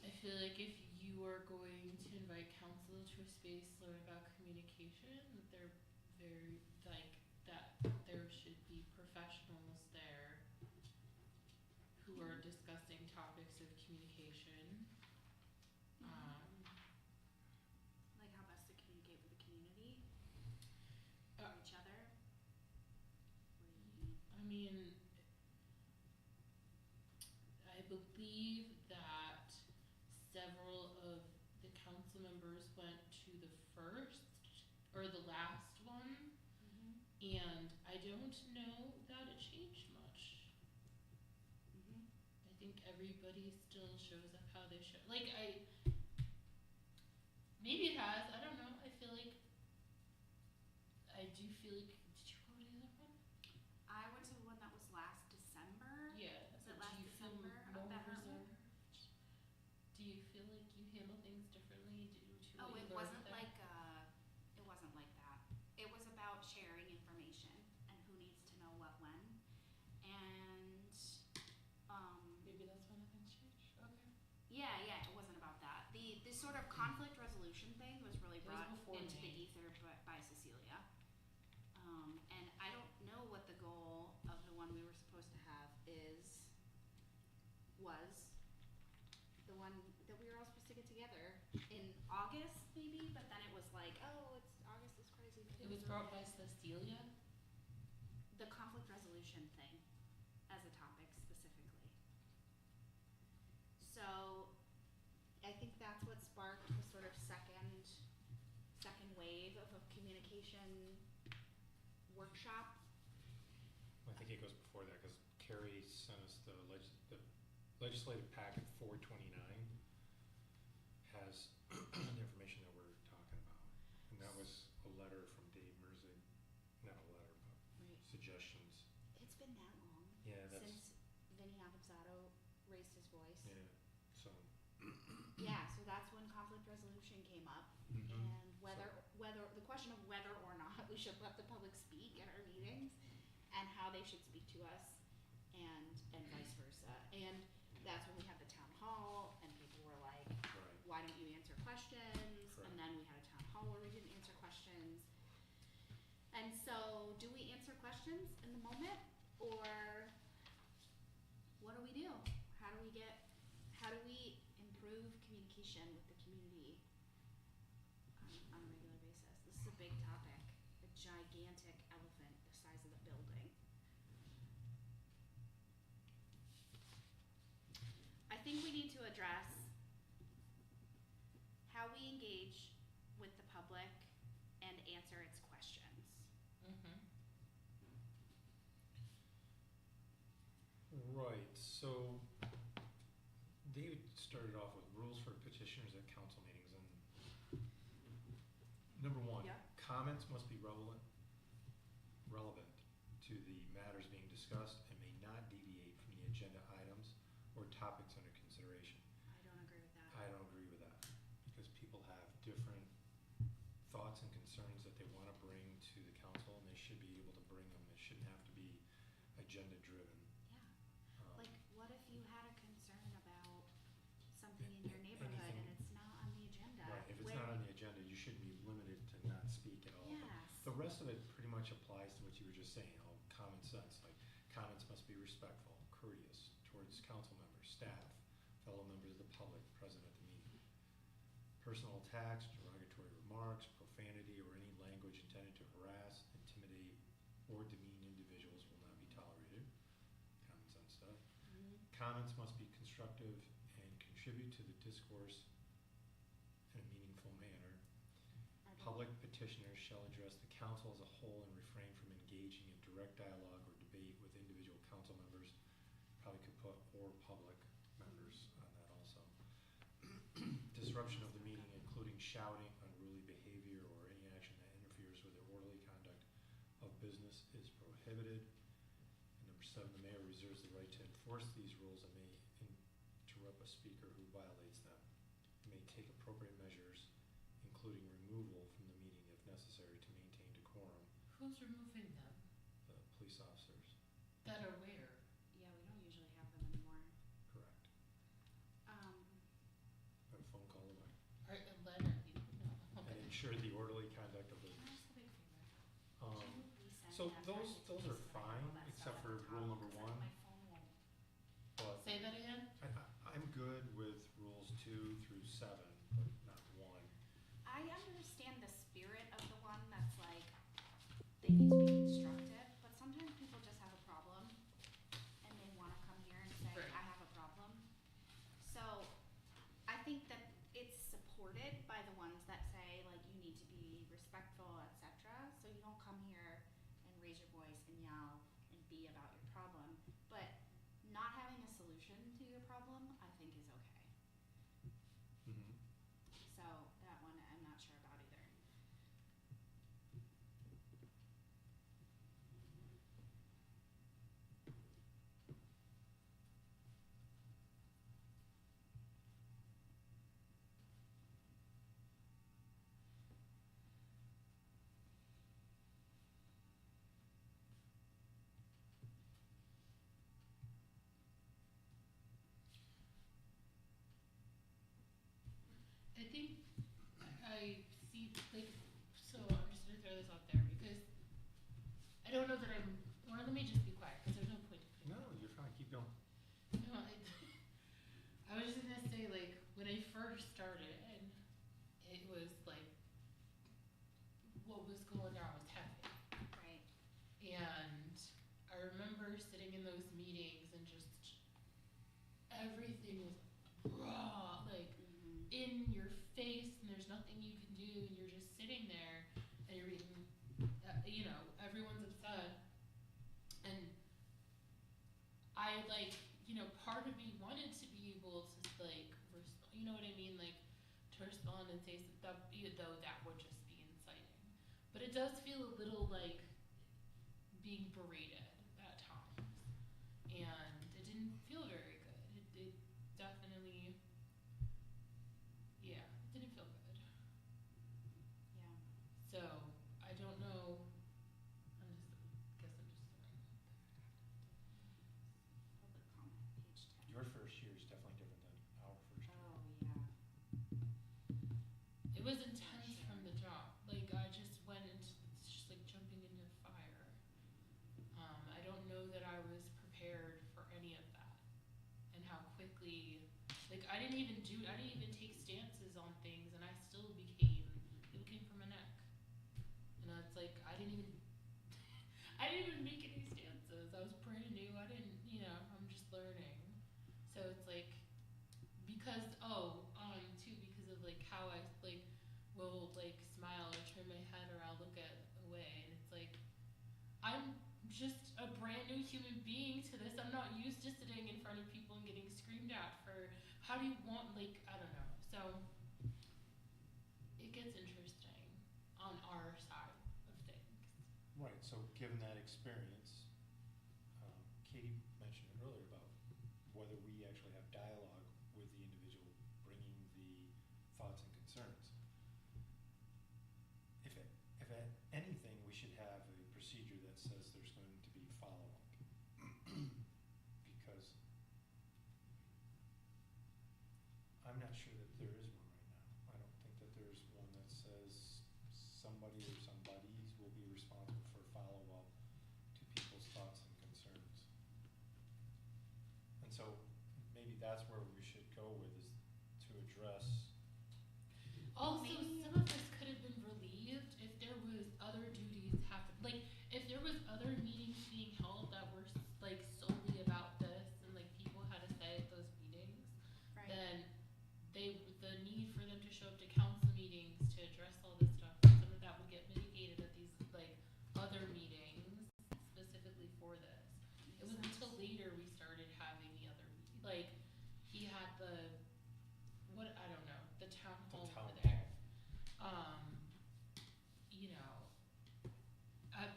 I feel like if you are going to invite council to a space to learn about communication, that they're very, like, that there should be professionals there who are discussing topics of communication. like how best to communicate with the community, or each other? What do you mean? I mean, I believe that several of the council members went to the first or the last one, and I don't know that it changed much. I think everybody still shows up how they should. Like, maybe it has, I don't know. I do feel like, did you go to the other one? I went to the one that was last December. Yeah. Was it but last do you feel December more of that one? reserved? Do you feel like you handle things differently due to Oh, what it you learned wasn't there? like it wasn't like that. It was about sharing information and who needs to know what when. And Maybe that's why nothing's changed. Okay. yeah, it wasn't about that. The sort of conflict resolution thing was really It was brought before into the me. ether by Cecilia. And I don't know what the goal of the one we were supposed to have was the one that we were all supposed to get together in August maybe, but then it was like, oh, it's August is crazy. It was brought by Cecilia. The conflict resolution thing as a topic specifically. So I think that's what sparked the sort of second wave of a communication workshop. I think it goes before that, cause Carrie sent us the legislative packet 429 has the information that we're talking about. And that was a letter from Dave Merzig, not a letter, but Right. suggestions. It's been that long Yeah, that's, since Vinny Avanzato raised his voice. yeah, so. Yeah, so that's when conflict resolution came up, and whether the question of whether or not we should let the public speak at our meetings, and how they should speak to us, and vice versa. And that's when we had the town hall, and people were like, Right. why don't you answer questions? Correct. And then we had a town hall or we didn't answer questions. And so, do we answer questions in the moment, or what do we do? How do we improve communication with the community on a regular basis? This is a big topic, a gigantic elephant the size of the building. I think we need to address how we engage with the public and answer its questions. Mm-hmm. Right, so David started off with rules for petitioners at council meetings, and number one, Yeah. comments must be relevant to the matters being discussed and may not deviate from the agenda items or topics under consideration. I don't agree with that. I don't agree with that, because people have different thoughts and concerns that they wanna bring to the council, and they should be able to bring them. It shouldn't have to be agenda driven. Yeah, like, what if you had a concern about something in your neighborhood Anything. and it's not on the agenda? Right, if it's not on the agenda, you shouldn't be limited to not speak at all. Yes. The rest of it pretty much applies to what you were just saying, all common sense, like comments must be respectful, courteous towards council members, staff, fellow members of the public present at the meeting. Personal attacks, derogatory remarks, profanity, or any language intended to harass, intimidate, or demean individuals will not be tolerated. Common sense stuff. Mhm. Comments must be constructive and contribute to the discourse in a meaningful manner. I don't- Public petitioners shall address the council as a whole and refrain from engaging in direct dialogue or debate with individual council members. Probably could put or public members on that also. Disruption of the meeting, including shouting, unruly behavior, or any action that interferes with the orderly conduct of business is prohibited. And number 7, the mayor reserves the right to enforce these rules and may interrupt a speaker who violates them. May take appropriate measures, including removal from the meeting if necessary to maintain decorum. Who's removing them? The police officers, That are where? Yeah, we don't usually have them anymore. correct. Got a phone call away. Are Leonard? No. And Okay. ensure the orderly conduct of the, Can I ask a big favor? um, Can you resend so that those packet to are me so that I have fine, all that except stuff for at the rule top? number 'Cause 1. my phone won't. But Say that again? I'm good with rules 2 through 7, but not 1. I understand the spirit of the one that's like, they need to be constructive, but sometimes people just have a problem and they wanna come here and say, Right. I have a problem. So, I think that it's supported by the ones that say, like, you need to be respectful, etc. So you don't come here and raise your voice and yell and be about your problem. But not having a solution to your problem, I think is okay. Mm-hmm. So that one I'm not sure about either. I think I see, like, so I'm just gonna throw this out there because I don't know that I'm, or let me just be quiet because there's no point to putting No, you're fine, keep going. No, I was just gonna say, like, when I first started, it was like, what was going on was heavy. Right. And I remember sitting in those meetings and just, everything was raw, like, Mm-hmm. in your face, and there's nothing you can do, and you're just sitting there, and you're reading, everyone's upset. And I, like, part of me wanted to be able to, like, you know what I mean? Like, to respond and say stuff, even though that would just be inciting. But it does feel a little like being berated at times. And it didn't feel very good. It definitely, yeah, it didn't feel good. Yeah. So, I don't know, guess I'm just throwing it out there. Public comment, page 10. Your first year is definitely different than our first year. Oh, yeah. It was intense from the jump. quickly, like I didn't even take stances on things, and I still became, people came for my neck. And it's like, I didn't even make any stances. I was brand new. I didn't, I'm just learning. So it's like, because, because of like how I like will like smile or turn my head or I'll look away, and it's like, I'm just a brand new human being to this. I'm not used to sitting in front of people and getting screamed at for, how do you want, like, I don't know. So it gets interesting on our side of things. Right, so given that experience, Katie mentioned it earlier about whether we actually have dialogue with the individual bringing the thoughts and concerns. If at anything, we should have a procedure that says there's going to be follow-up. Because I'm not sure that there is one right now. I don't think that there's one that says somebody or somebodies will be responsible for follow-up to people's thoughts and concerns. And so maybe that's where we should go with, is to address. Also, Maybe- some of this could have been relieved if there was other duties happen. Like, if there was other meetings being held that were like solely about this, and like people had a say at those meetings, Right. then the need for them to show up to council meetings to address all this stuff, some of that would get mitigated at these like other meetings specifically for this. It was until later we started having the other, like, he had the, I don't know, the town hall town over there. hall.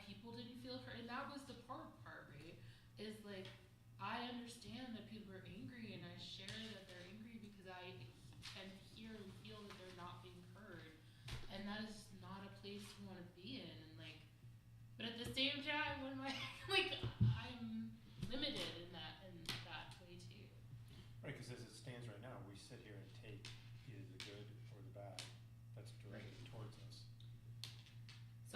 People didn't feel hurt, and that was the part, right? Is like, I understand that people are angry, and I share that they're angry because I can hear and feel that they're not being heard, and that is not a place you want to be in. And like, but at the same time, when like, I'm limited in that way too. Right, because as it stands right now, we sit here and take either the good or the bad that's directed towards us.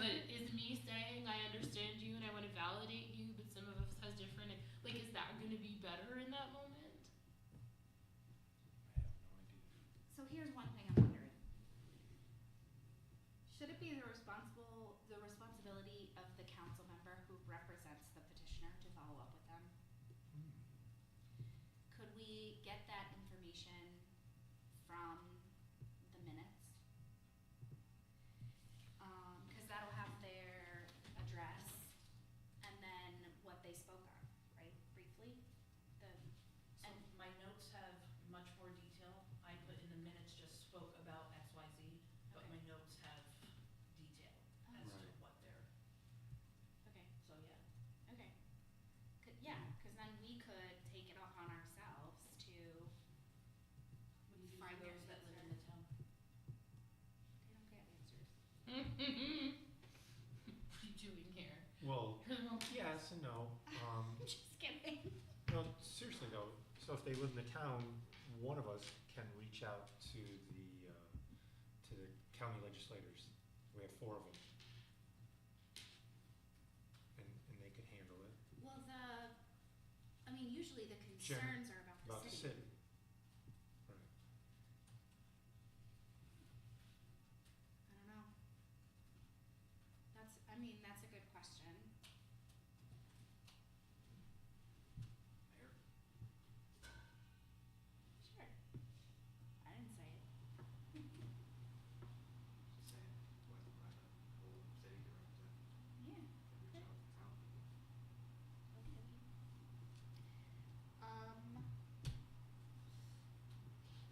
But is me saying I understand you and I want to validate you, but some of us has different, like, is that going to be better in that moment? I have no idea. So here's one thing I'm wondering. Should it be the responsibility of the council member who represents the petitioner to follow up with them? Could we get that information from the minutes? Cause that'll have their address and then what they spoke on, right, briefly? So my notes have much more detail. I put in the minutes, just spoke about X, Y, Z, but Okay. my notes have detail as to Right. what they're, Okay, so yeah. okay. Yeah, cause then we could take it upon ourselves to, What do you do Find for their those that live in answer. the town? they don't get answers. What are you doing here? Well, You're the wrong- yes and no. Just kidding. No, seriously though, so if they live in the town, one of us can reach out to the county legislators. We have 4 of them. And they could handle it. Well, usually the concerns are about About the the city. city. Right. I don't know. That's a good question. Mayor? Sure. I didn't say it. Just saying, what, run a whole city to represent, Yeah. reach out to town people. Okay.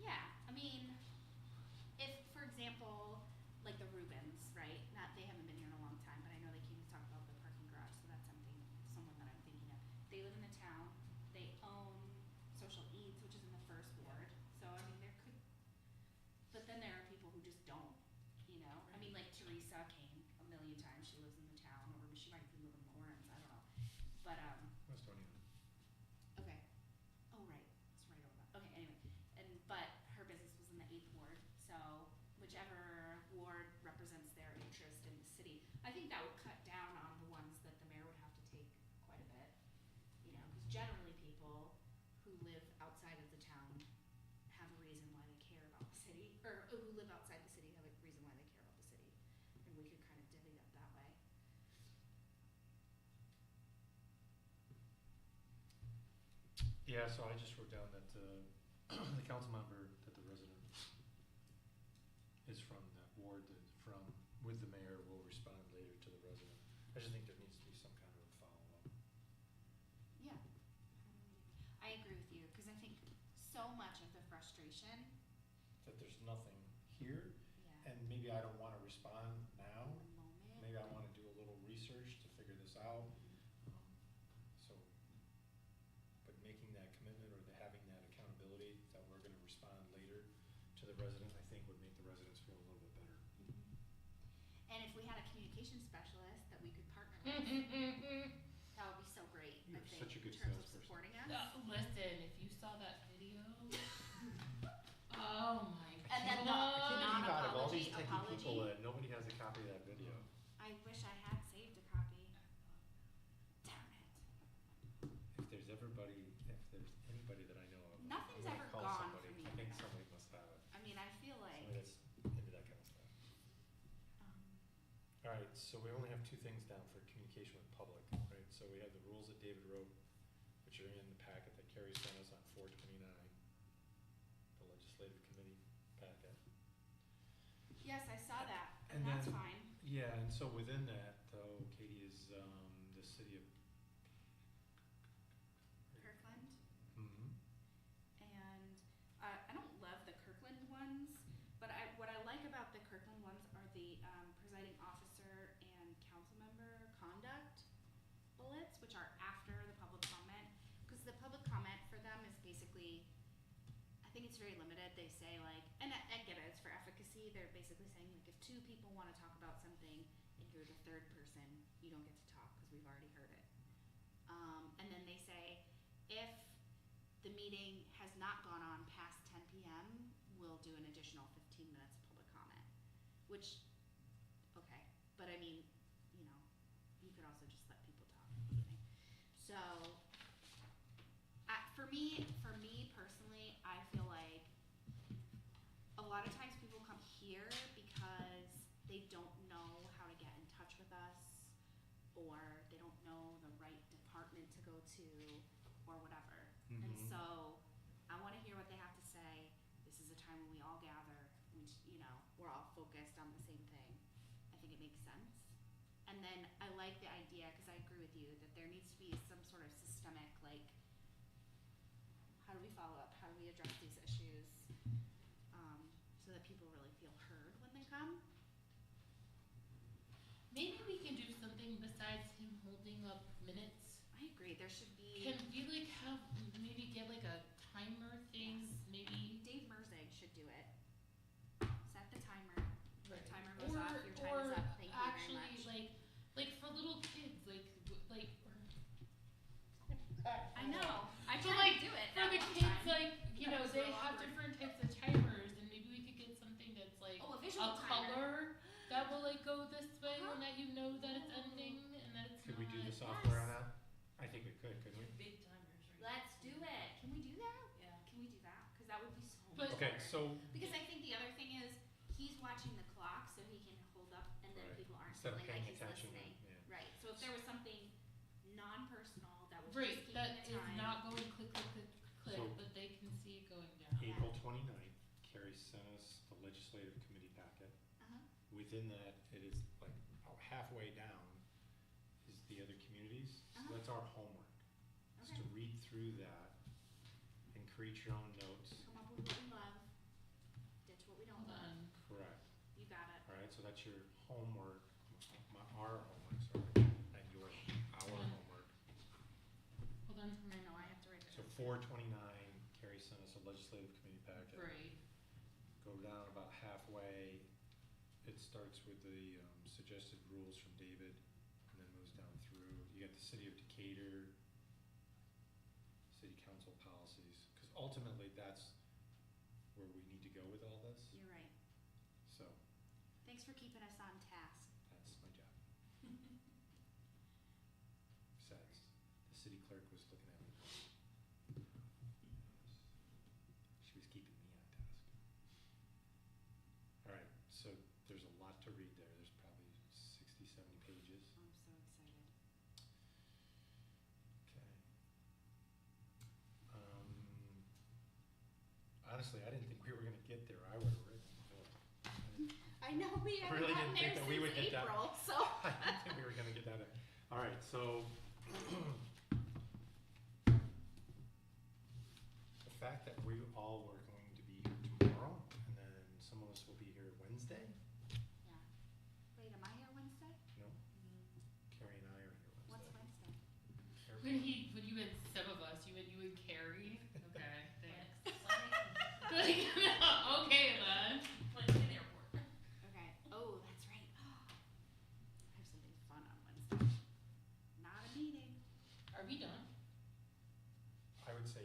Yeah, if, for example, like the Rubens, right? They haven't been here in a long time, but I know they came to talk about the parking garage, so that's someone that I'm thinking of. They live in the town, they own Social Eats, which is in the first ward, so there could, but then there are people who just don't, like Teresa came a million times, she lives in the town, or she might even live in Lawrence, I don't know. But, Westonia. okay. Oh, right. It's right over that. Okay, anyway. But her business was in the 8th ward, so whichever ward represents their interest in the city. I think that would cut down on the ones that the mayor would have to take quite a bit. Because generally people who live outside of the town we could kind of divvy it up that way. Yeah, so I just wrote down that the council member that the resident is from that ward that from, with the mayor will respond later to the resident. I just think there needs to be some kind of a follow-up. Yeah. I agree with you, because I think so much of the frustration, That there's nothing here, yeah, and maybe I don't wanna respond now, in the moment. maybe I wanna do a little research to figure this out. So, but making that commitment or having that accountability that we're gonna respond later to the resident, I think would make the residents feel a little bit better. And if we had a communication specialist that we could partner with, that would be so great, You're I think, such a good in terms of salesperson. supporting us. Listen, if you saw that video, oh my god. And then I can't believe out of all these non-apology, techie people apology. that nobody has a copy of that video. I wish I had saved a copy. Darn it. If there's anybody that I know of, Nothing's I'm gonna ever call gone somebody. for me I think with that. somebody must have it. I mean, I feel like, Somebody that's into that kind of stuff. um, Alright, so we only have two things down for communication with public, right? So we have the rules that David wrote, which are in the packet that Carrie sent us on 4/29, the legislative committee packet. yes, I saw that, And and that's then- fine. Yeah, and so within that, though, Katie, is the city of. Kirkland. Mhm. And I don't love the Kirkland ones, but what I like about the Kirkland ones are the presiding officer and council member conduct bullets, which are after the public comment. Because the public comment for them is basically, I think it's very limited. They say like, and I get it, it's for efficacy. They're basically saying like, if two people want to talk about something and you're the third person, you don't get to talk because we've already heard it. And then they say, if the meeting has not gone on past 10 p.m., we'll do an additional 15 minutes of public comment, which, okay, but I mean, you know, you could also just let people talk at the beginning. So, for me personally, I feel like a lot of times people come here because they don't know how to get in touch with us, or they don't know the right department to go to, or whatever. And Mhm. so, I wanna hear what they have to say. This is a time when we all gather, we're all focused on the same thing. I think it makes sense. And then I like the idea, cause I agree with you, that there needs to be some sort of systemic, like, how do we follow up? How do we address these issues? So that people really feel heard when they come. Maybe we can do something besides him holding up minutes. I agree, there should be, Can we like have, maybe get like a timer thing, maybe? Dave Merzig should do it. Set the timer. The timer goes Or, off, your time is up, thank you very actually, much. like for little kids, like, I know, I So, tried like, to do it for that the one kids, time. like, you That know, was they real have awkward. different types of timers, and maybe we could get something that's like Oh, a a visual timer. color that will like go this way, Uh-huh. and that you know that it's ending, and that it's Could we do the not. software on that? I think we could, couldn't we? Big timers, right? Let's do it. Can we do that? Yeah. Can we do that? Cause that would be so But- much Okay, better. so Because I think the other thing is, he's watching the clock so he can hold up and then Right. people aren't instead of feeling like paying he's attention, listening. yeah. Right, so if there was something non-personal that was Right, just keeping that the is time. not going click, click, click, click, So- but they can see it going down. April 29th, Carrie sent us the legislative committee packet. Uh-huh. Within that, it is like about halfway down is the other communities. So Uh-huh. that's our homework, is to Okay. read through that and create your own notes. Come up with what we love, ditch what we don't Hold love. on. Correct. You got it. Alright, so that's your homework, our homework, sorry, and our homework. Hold on. I know, I have to write it So down. 4/29, Carrie sent us a legislative committee packet. Right. Go down about halfway, it starts with the suggested rules from David, and then moves down through. You got the city of Decatur, city council policies, because ultimately that's where we need to go with all this. You're right. So Thanks for keeping us on task. that's my job. Besides, the city clerk was looking at me. She was keeping me on task. Alright, so there's a lot to read there. There's probably 70 pages. I'm so excited. Okay. Honestly, I didn't think we were gonna get there. I would've written, I know, we haven't Really gotten didn't think there that we would since get that- April, so. I didn't think we were gonna get that. All right, so the fact that we all were going to be here tomorrow, and then some of us will be here Wednesday. Yeah. Wait, am I here Wednesday? No, Carrie and I are here What's Wednesday. Wednesday? When you meant some of us, you meant you and Carrie? Okay, thanks. Next Like, okay then. Wednesday airport. Okay. Oh, that's right. I have something fun on Wednesday. Not a meeting. Are we done? I would say